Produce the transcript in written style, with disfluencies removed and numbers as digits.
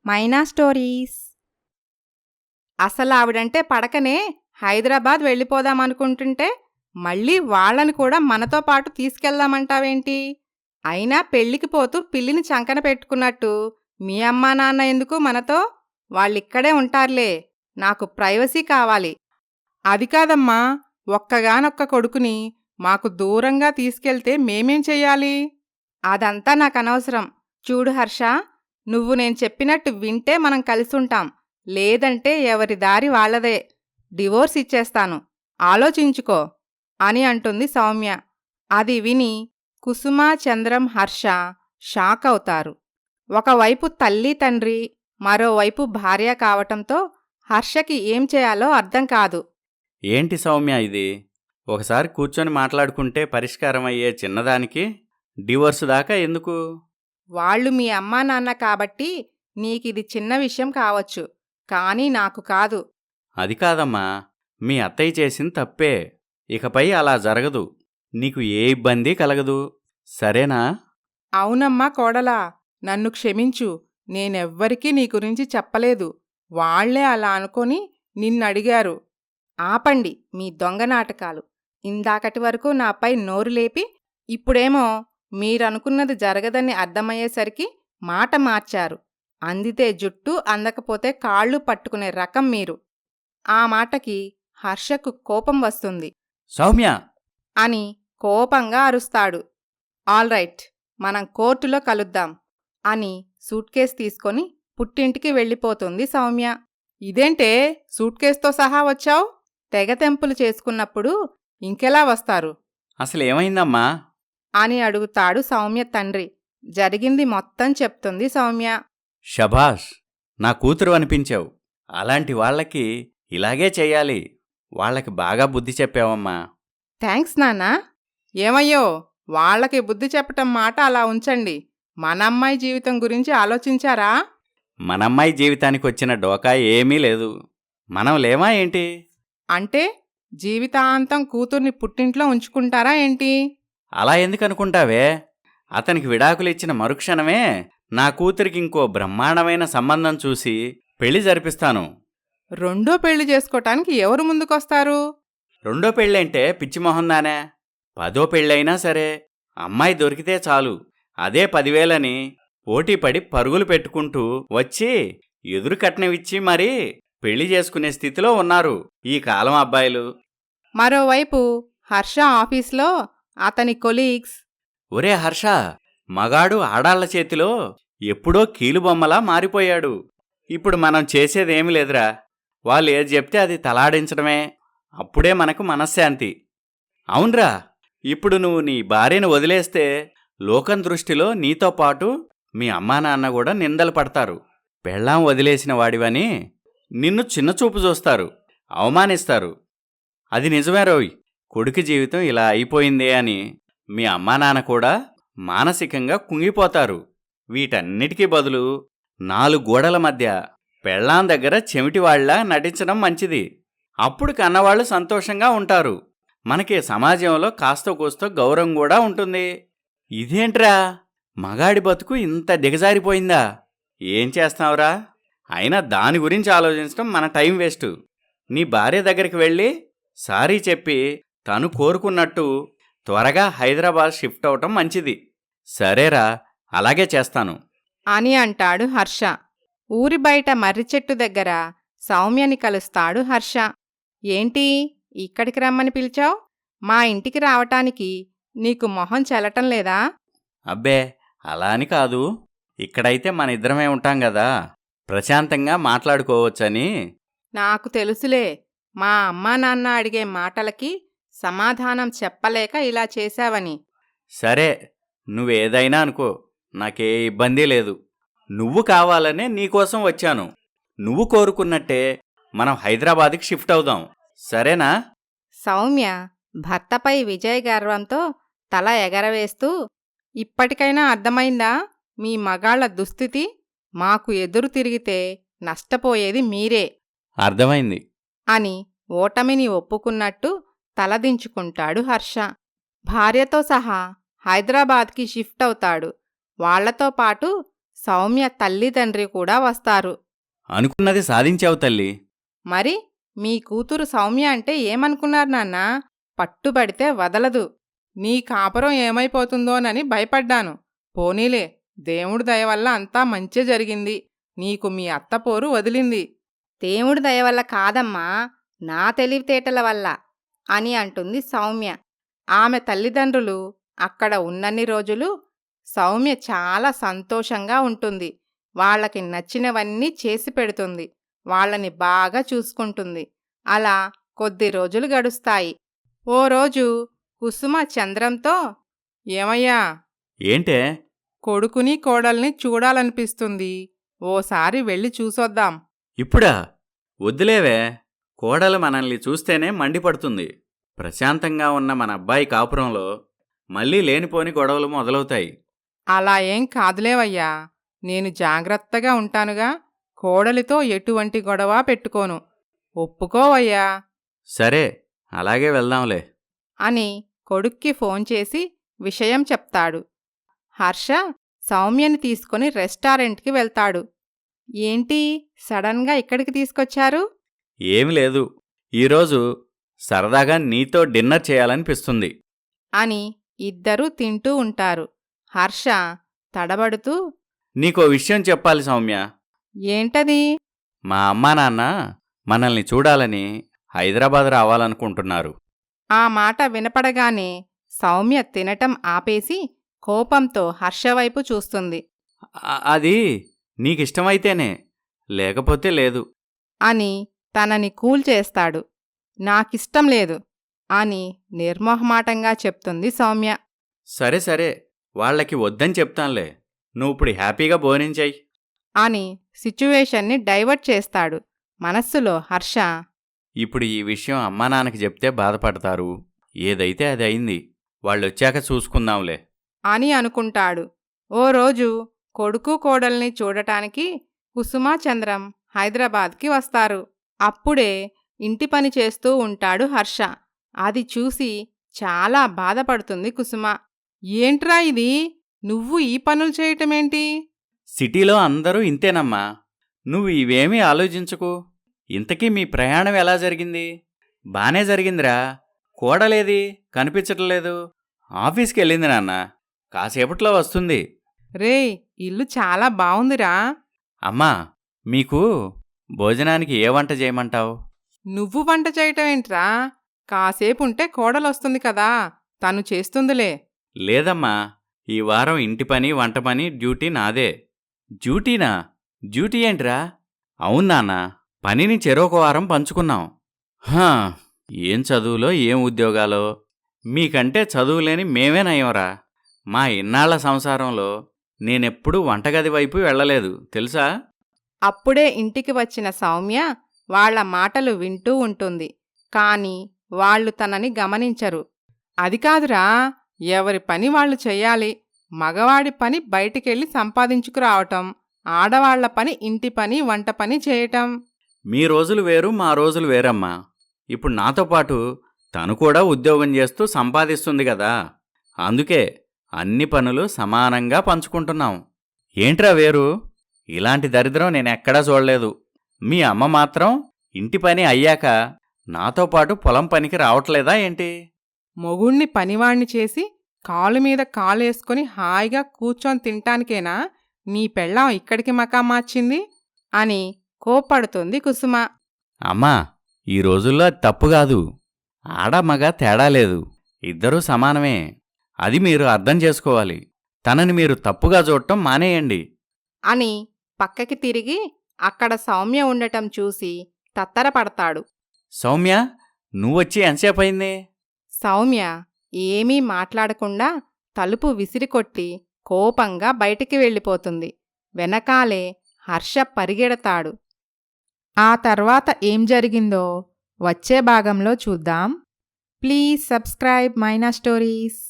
మైనా stories. అసలావిడంటే పడకనే Hyderabad వెళ్ళిపోదామనుకుంటుంటే మళ్ళీ వాళ్ళని కూడా మనతో పాటు తీసుకెళ్దామంటావేంటి? అయినా పెళ్ళికి పోతూ పిల్లిని చంకన పెట్టుకున్నట్టు మీ అమ్మా నాన్న ఎందుకు మనతో? వాళ్ళిక్కడే ఉంటారులే. నాకు ప్రైవసీ కావాలి. అది కాదమ్మా, ఒక్కగానొక్క కొడుకుని మాకు దూరంగా తీసుకెళ్తే మేమేం చెయ్యాలి? అదంతా నాకనవసరం. చూడు హర్ష, నువ్వు నేను చెప్పినట్టు వింటే మనం కలిసుంటాం. లేదంటే ఎవరి దారి వాళ్లదే. డివోర్స్ ఇచ్చేస్తాను, ఆలోచించుకో అని అంటుంది సౌమ్య. అది విని కుసుమ, చంద్రం, హర్ష షాక్ అవుతారు. ఒకవైపు తల్లి తండ్రి, మరోవైపు భార్య కావటంతో హర్షకి ఏం చేయాలో అర్థం కాదు. ఏంటి సౌమ్య ఇది? ఒకసారి కూర్చొని మాట్లాడుకుంటే పరిష్కారమయ్యే చిన్నదానికి డివోర్సు దాకా ఎందుకు? వాళ్ళు మీ అమ్మా నాన్న కాబట్టి నీకిది చిన్న విషయం కావచ్చు, కానీ నాకు కాదు. అది కాదమ్మా, మీ అత్తయ్య చేసింది తప్పే. ఇకపై అలా జరగదు. నీకు ఏ ఇబ్బంది కలగదు, సరేనా? అవునమ్మా కోడలా, నన్ను క్షమించు. నేనెవ్వరికీ నీ గురించి చెప్పలేదు. వాళ్లే అలా అనుకొని నిన్నడిగారు. ఆపండి మీ దొంగ నాటకాలు. ఇందాకటి వరకు నాపై నోరు లేపి ఇప్పుడేమో మీరనుకున్నది జరగదని అర్థమయ్యేసరికి మాట మార్చారు. అందితే జుట్టు, అందకపోతే కాళ్ళు పట్టుకునే రకం మీరు. ఆ మాటకి హర్షకు కోపం వస్తుంది. సౌమ్య అని కోపంగా అరుస్తాడు. ఆల్రైట్, మనం కోర్టులో కలుద్దాం అని సూట్కేస్ తీసుకొని పుట్టింటికి వెళ్ళిపోతుంది సౌమ్య. ఇదేంటే సూట్కేస్తో సహా వచ్చావు? తెగతెంపులు చేసుకున్నప్పుడు ఇంకెలా వస్తారు అసలేమైందమ్మా? అని అడుగుతాడు సౌమ్య తండ్రి. జరిగింది మొత్తం చెప్తుంది సౌమ్య. షభాష్, నా కూతురు అనిపించావు. అలాంటి వాళ్ళకి ఇలాగే చెయ్యాలి. వాళ్ళకి బాగా బుద్ధి చెప్పావమ్మా. థ్యాంక్స్ నాన్నా. ఏమయ్యో, వాళ్లకి బుద్ధి చెప్పటం మాట అలా ఉంచండి. మనమ్మాయి జీవితం గురించి ఆలోచించారా? మనమ్మాయి జీవితానికి వచ్చిన డోకా ఏమీ లేదు. మనం లేమా ఏంటి? అంటే జీవితాంతం కూతుర్ని పుట్టింట్లో ఉంచుకుంటారా ఏంటి? అలా ఎందుకనుకుంటావే? అతనికి విడాకులిచ్చిన మరుక్షణమే నా కూతురికి ఇంకో బ్రహ్మాండమైన సంబంధం చూసి పెళ్లి జరిపిస్తాను. రెండో పెళ్లి చేసుకోటానికి ఎవరు ముందుకొస్తారు? రెండో పెళ్ళంటే పిచ్చిమొహందానే. 10వ పెళ్ళైనా సరే అమ్మాయి దొరికితే చాలు. అదే 10,000అని పోటీపడి పరుగులు పెట్టుకుంటూ వచ్చి ఎదురు కట్నమిచ్చి మరీ పెళ్లి చేసుకునే స్థితిలో ఉన్నారు ఈ కాలం అబ్బాయిలు. మరోవైపు హర్ష ఆఫీస్లో అతని కొలీగ్స్, ఒరే హర్ష, మగాడు ఆడాళ్ల చేతిలో ఎప్పుడో కీలుబొమ్మలా మారిపోయాడు. ఇప్పుడు మనం చేసేదేమి లేదురా. వాళ్ళు ఏది చెప్తే అది తలాడించడమే. అప్పుడే మనకు మనశ్శాంతి. అవునరా, ఇప్పుడు నువ్వు నీ భార్యను వదిలేస్తే లోకం దృష్టిలో నీతో పాటు మీ అమ్మా నాన్న కూడా నిందలు పడతారు. పెళ్ళాం వదిలేసిన వాడివని నిన్ను చిన్నచూపు చూస్తారు, అవమానిస్తారు. అది నిజమే రోయ్. కొడుకు జీవితం ఇలా అయిపోయిందే అని మీ అమ్మా నాన్న కూడా మానసికంగా కుంగిపోతారు. వీటన్నిటికీ బదులు 4 గోడల మధ్య పెళ్ళాం దగ్గర చెమిటివాళ్లా నటించడం మంచిది. అప్పుడు కన్నవాళ్లు సంతోషంగా ఉంటారు. మనకి సమాజంలో కాస్తో కూస్తో గౌరవం కూడా ఉంటుంది. ఇదేంట్రా, మగాడి బతుకు ఇంత దిగజారిపోయిందా? ఏం చేస్తావురా? అయినా దాని గురించి ఆలోచించడం మన టైం వేస్టు. నీ భార్య దగ్గరికి వెళ్ళి సారీ చెప్పి తను కోరుకున్నట్టు త్వరగా హైదరాబాద్ షిఫ్ట్ అవటం మంచిది. సరేరా, అలాగే చేస్తాను అని అంటాడు హర్ష. ఊరి బయట మర్రిచెట్టు దగ్గర సౌమ్యని కలుస్తాడు హర్ష. ఏంటి, ఇక్కడికి రమ్మని పిలిచావు? మా ఇంటికి రావటానికి నీకు మొహం చెల్లటం లేదా? అబ్బే, అలా అని కాదు. ఇక్కడైతే మన ఇద్దరమే ఉంటాం కదా, ప్రశాంతంగా మాట్లాడుకోవచ్చని. నాకు తెలుసులే, మా అమ్మా నాన్న అడిగే మాటలకి సమాధానం చెప్పలేక ఇలా చేశావని. సరే, నువ్వేదైనా అనుకో, నాకే ఇబ్బంది లేదు. నువ్వు కావాలనే నీకోసం వచ్చాను. నువ్వు కోరుకున్నట్టే మనం హైదరాబాద్కి షిఫ్ట్ అవుదాం, సరేనా? సౌమ్య భర్తపై విజయ గర్వంతో తల ఎగరవేస్తూ, ఇప్పటికైనా అర్థమైందా మీ మగాళ్ల దుస్థితి? మాకు ఎదురు తిరిగితే నష్టపోయేది మీరే అర్థమైంది అని ఓటమిని ఒప్పుకున్నట్టు తలదించుకుంటాడు హర్ష. భార్యతో సహా హైదరాబాద్కి షిఫ్ట్ అవుతాడు. వాళ్లతో పాటు సౌమ్య తల్లిదండ్రి కూడా వస్తారు. అనుకున్నది సాధించావు తల్లి. మరి మీ కూతురు సౌమ్య అంటే ఏమనుకున్నారు నాన్నా? పట్టుబడితే వదలదు. నీ కాపురం ఏమైపోతుందోనని భయపడ్డాను. పోనీలే, దేవుడి దయవల్ల అంతా మంచే జరిగింది. నీకు మీ అత్తపోరు వదిలింది. దేవుడి దయవల్ల కాదమ్మా, నా తెలివితేటల వల్ల అని అంటుంది సౌమ్య. ఆమె తల్లిదండ్రులు అక్కడ ఉన్నన్ని రోజులు సౌమ్య చాలా సంతోషంగా ఉంటుంది. వాళ్ళకి నచ్చినవన్నీ చేసి పెడుతుంది. వాళ్ళని బాగా చూసుకుంటుంది. అలా కొద్ది రోజులు గడుస్తాయి. ఓ రోజు కుసుమ చంద్రంతో, ఏమయ్యా, ఏంటే? కొడుకుని కోడల్ని చూడాలనిపిస్తుంది. ఓసారి వెళ్ళి చూసొద్దాం. ఇప్పుడా? వద్దులేవే. కోడలు మనల్ని చూస్తేనే మండిపడుతుంది. ప్రశాంతంగా ఉన్న మన అబ్బాయి కాపురంలో మళ్ళీ లేనిపోని గొడవలు మొదలవుతాయి. అలా ఏం కాదులేవయ్యా, నేను జాగ్రత్తగా ఉంటానుగా. కోడలితో ఎటువంటి గొడవ పెట్టుకోను. ఒప్పుకోవయ్యా సరే, అలాగే వెళ్దాంలే అని కొడుక్కి ఫోన్ చేసి విషయం చెప్తాడు. హర్ష సౌమ్యని తీసుకుని రెస్టారెంట్కి వెళ్తాడు. ఏంటి సడన్గా ఇక్కడికి తీసుకొచ్చారు? ఏమి లేదు, ఈరోజు సరదాగా నీతో డిన్నర్ చేయాలనిపిస్తుంది అని ఇద్దరూ తింటూ ఉంటారు. హర్ష తడబడుతూ, నీకో విషయం చెప్పాలి సౌమ్య. ఏంటది? మా అమ్మా నాన్న మనల్ని చూడాలని హైదరాబాద్ రావాలనుకుంటున్నారు. ఆ మాట వినపడగానే సౌమ్య తినటం ఆపేసి కోపంతో హర్షవైపు చూస్తుంది. అది నీకిష్టమైతేనే, లేకపోతే లేదు అని తనని కూల్చేస్తాడు. నాకిష్టం లేదు అని నిర్మోహమాటంగా చెప్తుంది సౌమ్య. సరే సరే, వాళ్ళకి వద్దని చెప్తాన్లే. నువ్విప్పుడు హ్యాపీగా భోజనం అని సిచ్యువేషన్ని డైవర్ట్ చేస్తాడు. మనస్సులో హర్ష, ఇప్పుడు ఈ విషయం అమ్మా నాన్నకి చెప్తే బాధపడతారు. ఏదైతే అది అయింది, వాళ్ళొచ్చాక చూసుకుందాంలే అని అనుకుంటాడు. ఓ రోజు కొడుకు కోడల్ని చూడటానికి కుసుమా చంద్రం హైదరాబాద్కి వస్తారు. అప్పుడే ఇంటి పని చేస్తూ ఉంటాడు హర్ష. అది చూసి చాలా బాధపడుతుంది కుసుమ. ఏంట్రా ఇది, నువ్వు ఈ పనులు చేయటమేంటి? సిటీలో అందరూ ఇంతేనమ్మా, నువ్వు ఇవేమీ ఆలోచించకు. ఇంతకీ మీ ప్రయాణం ఎలా జరిగింది? బానే జరిగిందిరా. కోడలేది కనిపించట్లేదు. ఆఫీస్కి వెళ్ళింది నాన్న, కాసేపట్లో వస్తుంది. రేయ్, ఇల్లు చాలా బావుందిరా. అమ్మా, మీకు భోజనానికి ఏ వంట చేయమంటావు? నువ్వు వంట చేయటమేంట్రా? కాసేపుంటే కోడలొస్తుంది కదా, తను చేస్తుందిలే. లేదమ్మా, ఈ వారం ఇంటి పని వంట పని డ్యూటీ నాదే. డ్యూటీనా? డ్యూటీ ఏంట్రా? అవును నాన్న, పనిని చెరొక వారం పంచుకున్నాం. హా, ఏం చదువులో ఏం ఉద్యోగాలో. మీకంటే చదువులేని మేమే నయంరా. మా ఇన్నాళ్ల సంసారంలో నేనెప్పుడూ వంటగది వైపు వెళ్ళలేదు తెలుసా? అప్పుడే ఇంటికి వచ్చిన సౌమ్య వాళ్ల మాటలు వింటూ ఉంటుంది. కాని వాళ్ళు తనని గమనించరు. అది కాదురా, ఎవరి పని వాళ్ళు చెయ్యాలి. మగవాడి పని బయటికెళ్ళి సంపాదించుకురావటం, ఆడవాళ్ల పని ఇంటి పని వంట పని చేయటం. మీ రోజులు వేరు, మా రోజులు వేరమ్మా. ఇప్పుడు నాతో పాటు తను కూడా ఉద్యోగం చేస్తూ సంపాదిస్తుంది కదా, అందుకే అన్ని పనులు సమానంగా పంచుకుంటున్నాం. ఏంట్రా వేరు? ఇలాంటి దరిద్రం నేనెక్కడా చూడలేదు. మీ అమ్మ మాత్రం ఇంటి పని అయ్యాక నాతో పాటు పొలం పనికి రావట్లేదా ఏంటి? మొగుణ్ణి పనివాణ్ణి చేసి కాలుమీద కాలేసుకుని హాయిగా కూర్చొని తింటానికేనా నీ పెళ్ళాం ఇక్కడికి మకాం మార్చింది అని కోప్పడుతుంది కుసుమ. అమ్మా, ఈ రోజుల్లో అది తప్పుగాదు. ఆడ మగ తేడా లేదు, ఇద్దరూ సమానమే. అది మీరు అర్థం చేసుకోవాలి. తనని మీరు తప్పుగా చూడటం మానేయండి అని పక్కకి తిరిగి అక్కడ సౌమ్య ఉండటం చూసి తత్తరపడతాడు. సౌమ్య, నువ్వొచ్చి ఎంతసేపయింది? సౌమ్య ఏమీ మాట్లాడకుండా తలుపు విసిరికొట్టి కోపంగా బయటికి వెళ్ళిపోతుంది. వెనకాలే హర్ష పరిగెడతాడు. ఆ తర్వాత ఏం జరిగిందో వచ్చే భాగంలో చూద్దాం. Please subscribe Maina stories.